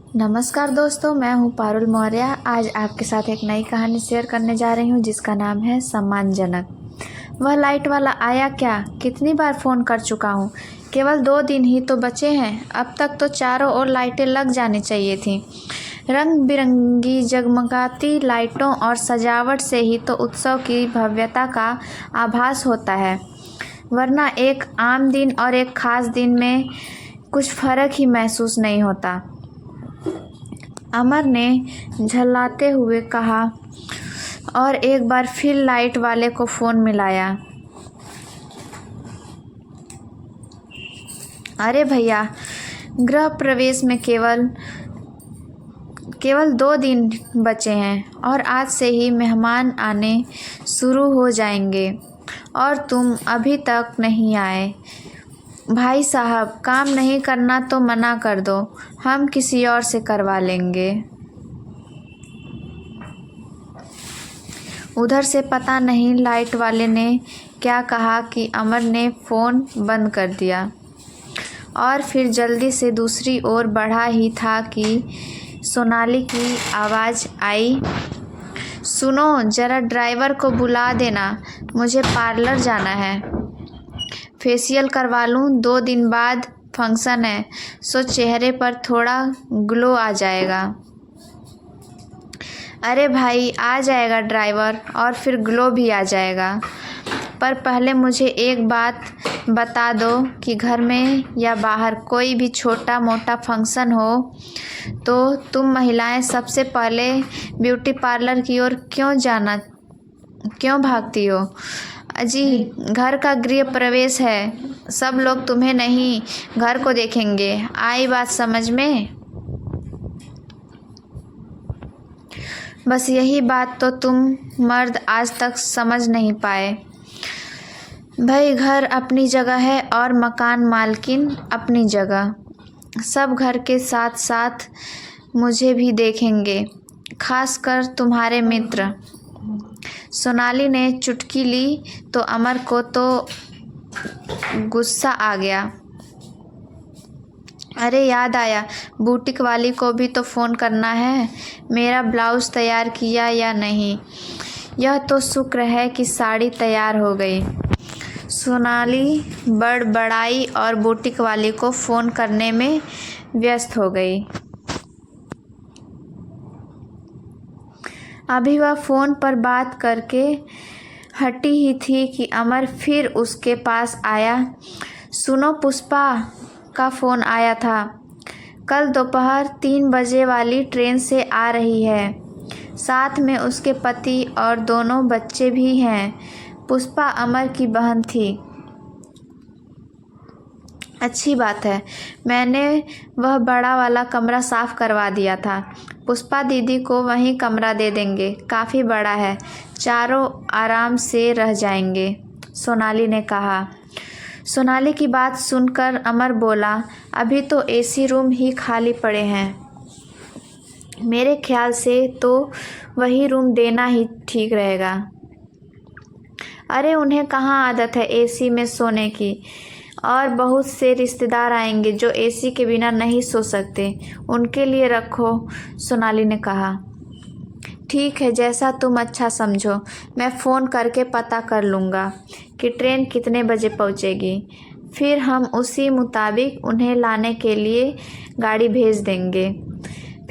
नमस्कार दोस्तों, मैं हूं पारुल मौर्य। आज आपके साथ एक नई कहानी शेयर करने जा रही हूं जिसका नाम है सम्मानजनक। वह लाइट वाला आया क्या? कितनी बार फ़ोन कर चुका हूं। केवल 2 दिन ही तो बचे हैं। अब तक तो चारों ओर लाइटें लग जानी चाहिए थीं। रंग बिरंगी जगमगाती लाइटों और सजावट से ही तो उत्सव की भव्यता का आभास होता है, वरना एक आम दिन और एक खास दिन में कुछ फ़र्क ही महसूस नहीं होता। अमर ने झल्लाते हुए कहा और एक बार फिर लाइट वाले को फ़ोन मिलाया। अरे भैया, गृह प्रवेश में केवल 2 दिन बचे हैं और आज से ही मेहमान आने शुरू हो जाएंगे और तुम अभी तक नहीं आए। भाई साहब, काम नहीं करना तो मना कर दो, हम किसी और से करवा लेंगे। उधर से पता नहीं लाइट वाले ने क्या कहा कि अमर ने फ़ोन बंद कर दिया और फिर जल्दी से दूसरी ओर बढ़ा ही था कि सोनाली की आवाज़ आई। सुनो ज़रा, ड्राइवर को बुला देना, मुझे पार्लर जाना है। फेशियल करवा लूँ, 2 दिन बाद फंक्शन है, सो चेहरे पर थोड़ा ग्लो आ जाएगा। अरे भाई, आ जाएगा ड्राइवर और फिर ग्लो भी आ जाएगा, पर पहले मुझे एक बात बता दो कि घर में या बाहर कोई भी छोटा मोटा फंक्शन हो तो तुम महिलाएं सबसे पहले ब्यूटी पार्लर की ओर क्यों भागती हो? अजी, घर का गृह प्रवेश है, सब लोग तुम्हें नहीं घर को देखेंगे। आई बात समझ में? बस यही बात तो तुम मर्द आज तक समझ नहीं पाए। भाई, घर अपनी जगह है और मकान मालकिन अपनी जगह। सब घर के साथ साथ मुझे भी देखेंगे, खासकर तुम्हारे मित्र। सोनाली ने चुटकी ली तो अमर को तो गुस्सा आ गया। अरे याद आया, बुटीक वाली को भी तो फ़ोन करना है, मेरा ब्लाउज़ तैयार किया या नहीं। यह तो शुक्र है कि साड़ी तैयार हो गई। सोनाली बड़बड़ाई और बुटीक वाली को फ़ोन करने में व्यस्त हो गई। अभी वह फ़ोन पर बात करके हटी ही थी कि अमर फिर उसके पास आया। सुनो, पुष्पा का फ़ोन आया था, कल दोपहर 3 बजे वाली ट्रेन से आ रही है, साथ में उसके पति और दोनों बच्चे भी हैं। पुष्पा अमर की बहन थी। अच्छी बात है, मैंने वह बड़ा वाला कमरा साफ़ करवा दिया था। पुष्पा दीदी को वहीं कमरा दे देंगे, काफ़ी बड़ा है, चारों आराम से रह जाएंगे, सोनाली ने कहा। सोनाली की बात सुनकर अमर बोला, अभी तो एसी रूम ही खाली पड़े हैं, मेरे ख्याल से तो वही रूम देना ही ठीक रहेगा। अरे उन्हें कहाँ आदत है एसी में सोने की, और बहुत से रिश्तेदार आएंगे जो एसी के बिना नहीं सो सकते, उनके लिए रखो, सोनाली ने कहा। ठीक है, जैसा तुम अच्छा समझो, मैं फ़ोन करके पता कर लूँगा कि ट्रेन कितने बजे पहुँचेगी, फिर हम उसी मुताबिक उन्हें लाने के लिए गाड़ी भेज देंगे।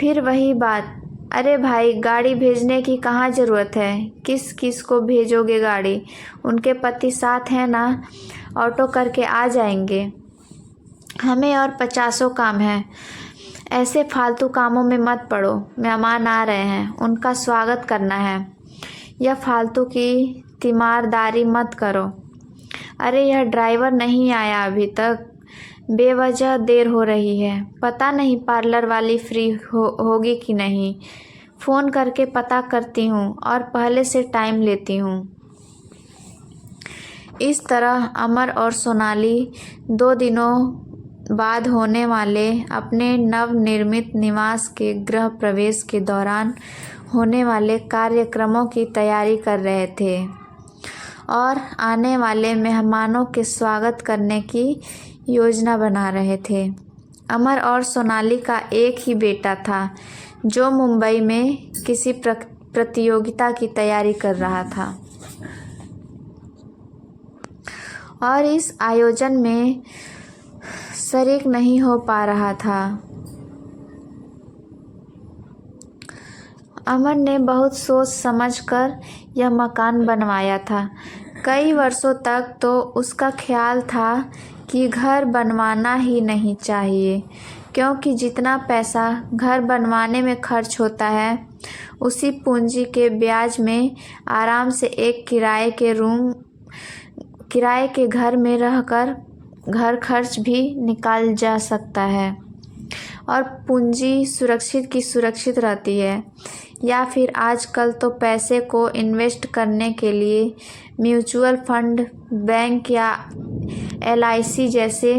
फिर वही बात, अरे भाई, गाड़ी भेजने की कहाँ ज़रूरत है, किस किस को भेजोगे गाड़ी? उनके पति साथ हैं ना, ऑटो करके आ जाएंगे। हमें और 50 काम हैं, ऐसे फालतू कामों में मत पड़ो। मेहमान आ रहे हैं, उनका स्वागत करना है, यह फालतू की तीमारदारी मत करो। अरे यह ड्राइवर नहीं आया अभी तक, बेवजह देर हो रही है, पता नहीं पार्लर वाली फ्री होगी कि नहीं। फ़ोन करके पता करती हूँ और पहले से टाइम लेती हूँ। इस तरह अमर और सोनाली 2 दिनों बाद होने वाले अपने नवनिर्मित निवास के गृह प्रवेश के दौरान होने वाले कार्यक्रमों की तैयारी कर रहे थे और आने वाले मेहमानों के स्वागत करने की योजना बना रहे थे। अमर और सोनाली का एक ही बेटा था जो मुंबई में किसी प्रतियोगिता की तैयारी कर रहा था और इस आयोजन में शरीक नहीं हो पा रहा था। अमर ने बहुत सोच समझकर यह मकान बनवाया था। कई वर्षों तक तो उसका ख्याल था कि घर बनवाना ही नहीं चाहिए, क्योंकि जितना पैसा घर बनवाने में खर्च होता है उसी पूंजी के ब्याज में आराम से एक किराए के घर में रहकर घर खर्च भी निकाल जा सकता है और पूंजी सुरक्षित की सुरक्षित रहती है। या फिर आजकल तो पैसे को इन्वेस्ट करने के लिए म्यूचुअल फंड, बैंक या LIC जैसे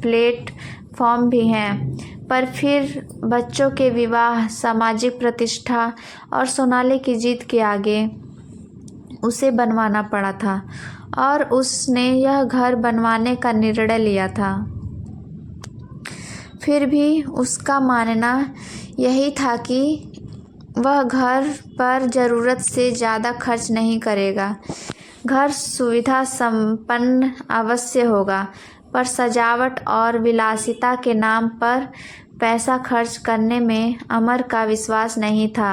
प्लेटफॉर्म भी हैं। पर फिर बच्चों के विवाह, सामाजिक प्रतिष्ठा और सोनाली की जीत के आगे उसे बनवाना पड़ा था और उसने यह घर बनवाने का निर्णय लिया था। फिर भी उसका मानना यही था कि वह घर पर ज़रूरत से ज़्यादा खर्च नहीं करेगा। घर सुविधा संपन्न अवश्य होगा, पर सजावट और विलासिता के नाम पर पैसा खर्च करने में अमर का विश्वास नहीं था।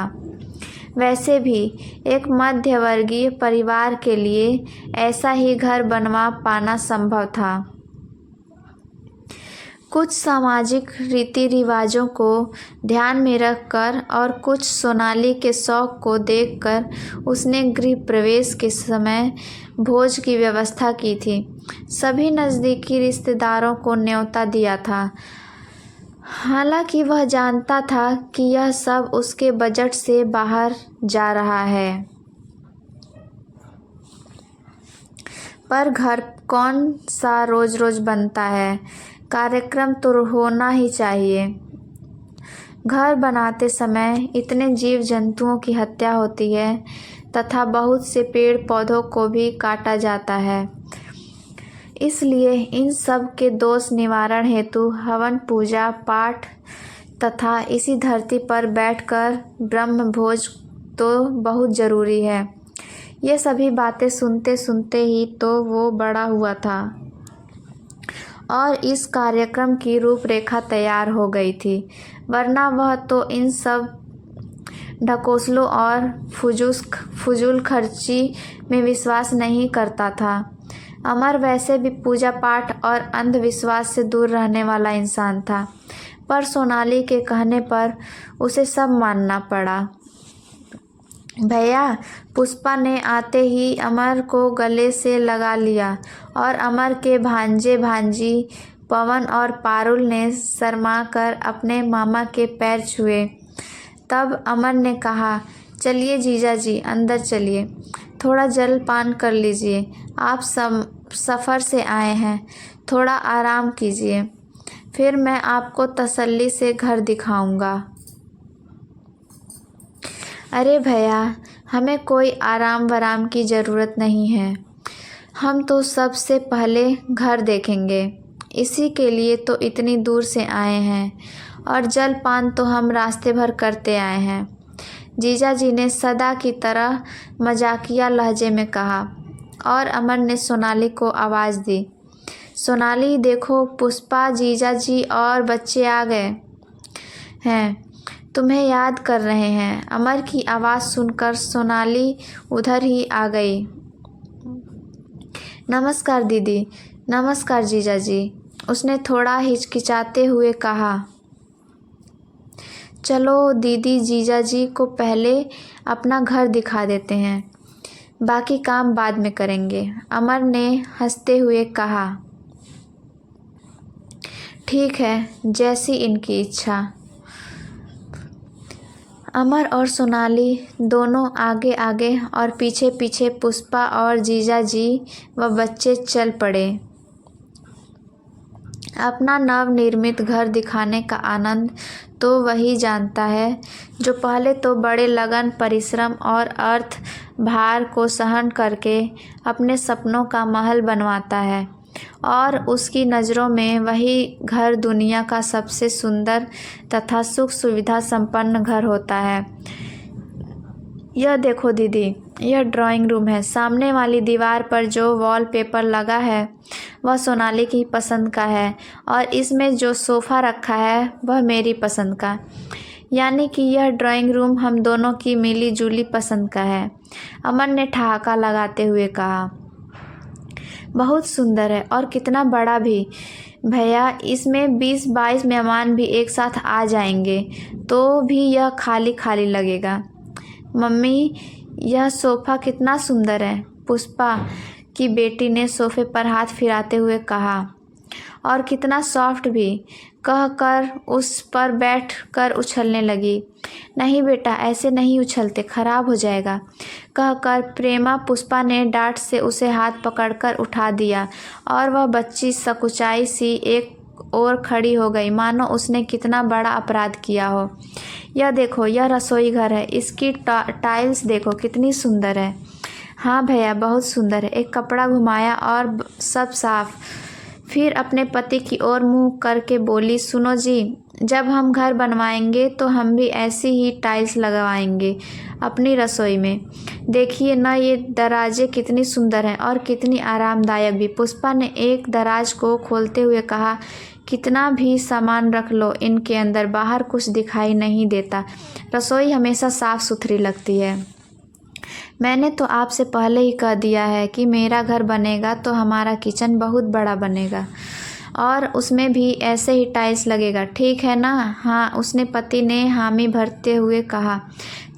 वैसे भी एक मध्यवर्गीय परिवार के लिए ऐसा ही घर बनवा पाना संभव था। कुछ सामाजिक रीति रिवाजों को ध्यान में रखकर और कुछ सोनाली के शौक को देखकर उसने गृह प्रवेश के समय भोज की व्यवस्था की थी। सभी नज़दीकी रिश्तेदारों को न्योता दिया था। हालांकि वह जानता था कि यह सब उसके बजट से बाहर जा रहा है, पर घर कौन सा रोज रोज बनता है, कार्यक्रम तो होना ही चाहिए। घर बनाते समय इतने जीव जंतुओं की हत्या होती है तथा बहुत से पेड़ पौधों को भी काटा जाता है, इसलिए इन सब के दोष निवारण हेतु हवन, पूजा पाठ तथा इसी धरती पर बैठकर ब्रह्म भोज तो बहुत ज़रूरी है। ये सभी बातें सुनते सुनते ही तो वो बड़ा हुआ था और इस कार्यक्रम की रूपरेखा तैयार हो गई थी, वरना वह तो इन सब ढकोसलों और फजूल खर्ची में विश्वास नहीं करता था। अमर वैसे भी पूजा पाठ और अंधविश्वास से दूर रहने वाला इंसान था, पर सोनाली के कहने पर उसे सब मानना पड़ा। भैया, पुष्पा ने आते ही अमर को गले से लगा लिया और अमर के भांजे भांजी पवन और पारुल ने शर्मा कर अपने मामा के पैर छुए। तब अमर ने कहा, चलिए जीजा जी, अंदर चलिए, थोड़ा जलपान कर लीजिए। आप सफ़र से आए हैं, थोड़ा आराम कीजिए, फिर मैं आपको तसल्ली से घर दिखाऊंगा। अरे भैया, हमें कोई आराम वराम की ज़रूरत नहीं है, हम तो सबसे पहले घर देखेंगे, इसी के लिए तो इतनी दूर से आए हैं और जलपान तो हम रास्ते भर करते आए हैं, जीजा जी ने सदा की तरह मजाकिया लहजे में कहा। और अमर ने सोनाली को आवाज़ दी, सोनाली देखो, पुष्पा, जीजा जी और बच्चे आ गए हैं, तुम्हें याद कर रहे हैं। अमर की आवाज़ सुनकर सोनाली उधर ही आ गई। नमस्कार दीदी। नमस्कार जीजा जी, उसने थोड़ा हिचकिचाते हुए कहा। चलो दीदी, जीजा जी को पहले अपना घर दिखा देते हैं, बाकी काम बाद में करेंगे, अमर ने हंसते हुए कहा। ठीक है, जैसी इनकी इच्छा। अमर और सोनाली दोनों आगे आगे और पीछे पीछे पुष्पा और जीजा जी व बच्चे चल पड़े। अपना नवनिर्मित घर दिखाने का आनंद तो वही जानता है जो पहले तो बड़े लगन, परिश्रम और अर्थ भार को सहन करके अपने सपनों का महल बनवाता है और उसकी नज़रों में वही घर दुनिया का सबसे सुंदर तथा सुख सुविधा संपन्न घर होता है। यह देखो दीदी, यह ड्राइंग रूम है। सामने वाली दीवार पर जो वॉलपेपर लगा है वह सोनाली की पसंद का है और इसमें जो सोफ़ा रखा है वह मेरी पसंद का। यानी कि यह ड्राइंग रूम हम दोनों की मिली जुली पसंद का है, अमन ने ठहाका लगाते हुए कहा। बहुत सुंदर है और कितना बड़ा भी। भैया, इसमें 20-22 मेहमान भी एक साथ आ जाएंगे तो भी यह खाली खाली लगेगा। मम्मी, यह सोफ़ा कितना सुंदर है, पुष्पा की बेटी ने सोफ़े पर हाथ फिराते हुए कहा। और कितना सॉफ्ट भी, कहकर उस पर बैठ कर उछलने लगी। नहीं बेटा, ऐसे नहीं उछलते, खराब हो जाएगा, कहकर प्रेमा पुष्पा ने डांट से उसे हाथ पकड़कर उठा दिया और वह बच्ची सकुचाई सी एक और खड़ी हो गई, मानो उसने कितना बड़ा अपराध किया हो। यह देखो, यह रसोई घर है, इसकी टाइल्स देखो कितनी सुंदर है। हाँ भैया, बहुत सुंदर है। एक कपड़ा घुमाया और सब साफ। फिर अपने पति की ओर मुंह करके बोली, सुनो जी, जब हम घर बनवाएंगे तो हम भी ऐसी ही टाइल्स लगवाएंगे अपनी रसोई में। देखिए ना, ये दराजें कितनी सुंदर हैं और कितनी आरामदायक भी। पुष्पा ने एक दराज को खोलते हुए कहा। कितना भी सामान रख लो इनके अंदर, बाहर कुछ दिखाई नहीं देता। रसोई हमेशा साफ़ सुथरी लगती है। मैंने तो आपसे पहले ही कह दिया है कि मेरा घर बनेगा तो हमारा किचन बहुत बड़ा बनेगा और उसमें भी ऐसे ही टाइल्स लगेगा, ठीक है ना? हाँ, उसने पति ने हामी भरते हुए कहा।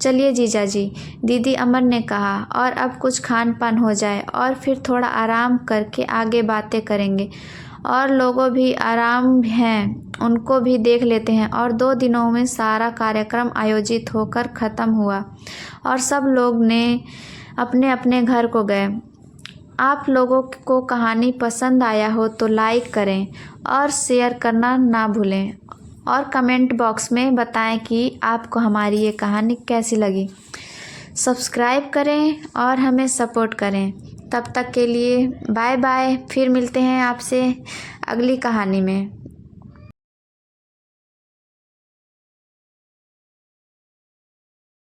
चलिए जीजाजी, दीदी अमन ने कहा, और अब कुछ खान पान हो जाए और फिर थोड़ा आराम करके आगे बातें करेंगे। और लोगों भी आराम हैं, उनको भी देख लेते हैं। और 2 दिनों में सारा कार्यक्रम आयोजित होकर ख़त्म हुआ और सब लोग ने अपने अपने घर को गए। आप लोगों को कहानी पसंद आया हो तो लाइक करें और शेयर करना ना भूलें और कमेंट बॉक्स में बताएं कि आपको हमारी ये कहानी कैसी लगी। सब्सक्राइब करें और हमें सपोर्ट करें। तब तक के लिए बाय बाय। फिर मिलते हैं आपसे अगली कहानी में।